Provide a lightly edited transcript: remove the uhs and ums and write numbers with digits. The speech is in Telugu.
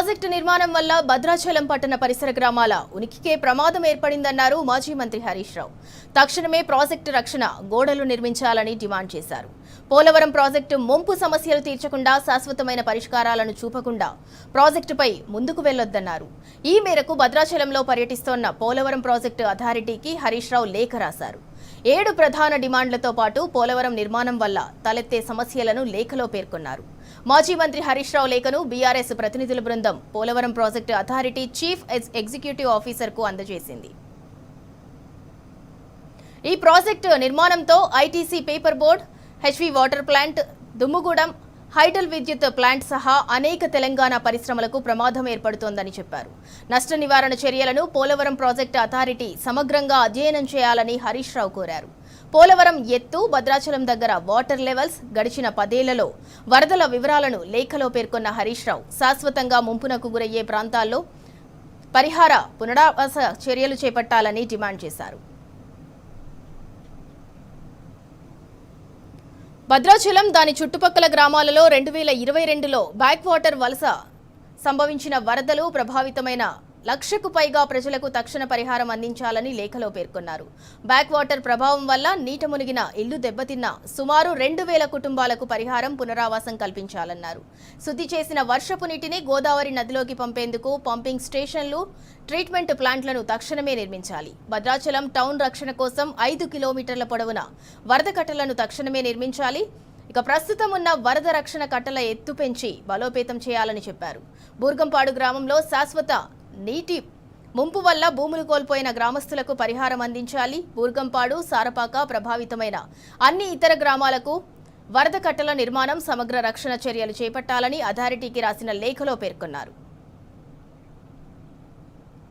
ప్రాజెక్టు నిర్మాణం వల్ల భద్రాచలం పట్టణ పరిసర గ్రామాల ఉనికికే ప్రమాదం ఏర్పడిందన్నారు మాజీ మంత్రి హరీష్ రావు. తక్షణమే ప్రాజెక్టు రక్షణ గోడలు నిర్మించాలని డిమాండ్ చేశారు. పోలవరం ప్రాజెక్టు ముంపు సమస్యలు తీర్చకుండా శాశ్వతమైన పరిష్కారాలను చూపకుండా ప్రాజెక్టుపై ముందుకు వెళ్లొద్దన్నారు. ఈ మేరకు భద్రాచలంలో పర్యటిస్తోన్న పోలవరం ప్రాజెక్టు అథారిటీకి హరీష్ రావు లేఖ రాశారు. 7 ప్రధాన డిమాండ్లతో పాటు పోలవరం నిర్మాణం వల్ల తలెత్తే సమస్యలను లేఖలో పేర్కొన్నారు. మాజీ మంత్రి హరీష్ రావు లేఖను బీఆర్ఎస్ ప్రతినిధుల బృందం Polavaram project authority chief executive ఆఫీసర్కు అందజేసింది. ఈ ప్రాజెక్టు నిర్మాణంతో ITC paper board, heavy water plant, Dummugudem hydel విద్యుత్ ప్లాంట్ సహా అనేక తెలంగాణ పరిశ్రమలకు ప్రమాదం ఏర్పడుతోందని చెప్పారు. నష్ట నివారణ చర్యలను పోలవరం ప్రాజెక్టు అథారిటీ సమగ్రంగా అధ్యయనం చేయాలని హరీష్ రావు కోరారు. పోలవరం ఎత్తు, భద్రాచలం దగ్గర వాటర్ లెవెల్స్, గడిచిన 10 ఏళ్లలో వరదల వివరాలను లేఖలో పేర్కొన్న హరీష్ రావు శాశ్వతంగా ముంపునకు గురయ్యే ప్రాంతాల్లో పరిహార పునరావాస చర్యలు చేపట్టాలని డిమాండ్ చేశారు. భద్రాచలం దాని చుట్టుపక్కల గ్రామాలలో 2022లో బ్యాక్ వాటర్ వలస సంభవించిన వరదలు ప్రభావితమైన 1,00,000కు పైగా ప్రజలకు తక్షణ పరిహారం అందించాలని లేఖలో పేర్కొన్నారు. బ్యాక్ వాటర్ ప్రభావం వల్ల నీట మునిగిన ఇల్లు దెబ్బతిన్న సుమారు 2,000 కుటుంబాలకు పరిహారం, పునరావాసం కల్పించాలన్నారు. శుద్ధి చేసిన వర్షపు నీటిని గోదావరి నదిలోకి పంపేందుకు పంపింగ్ స్టేషన్లు, ట్రీట్మెంట్ ప్లాంట్లను తక్షణమే నిర్మించాలి. భద్రాచలం టౌన్ రక్షణ కోసం 5 కిలోమీటర్ల పొడవున వరద కట్టలను తక్షణమే నిర్మించాలి. ఇక ప్రస్తుతం ఉన్న వరద రక్షణ కట్టల ఎత్తు పెంచి బలోపేతం చేయాలని చెప్పారు. బూర్గంపాడు గ్రామంలో శాశ్వత నీటి ముంపు వల్ల భూములు కోల్పోయిన గ్రామస్తులకు పరిహారం అందించాలి. బూర్గంపాడు, సారపాక ప్రభావితమైన అన్ని ఇతర గ్రామాలకు వరద కట్టల నిర్మాణం, సమగ్ర రక్షణ చర్యలు చేపట్టాలని అథారిటీకి రాసిన లేఖలో పేర్కొన్నారు.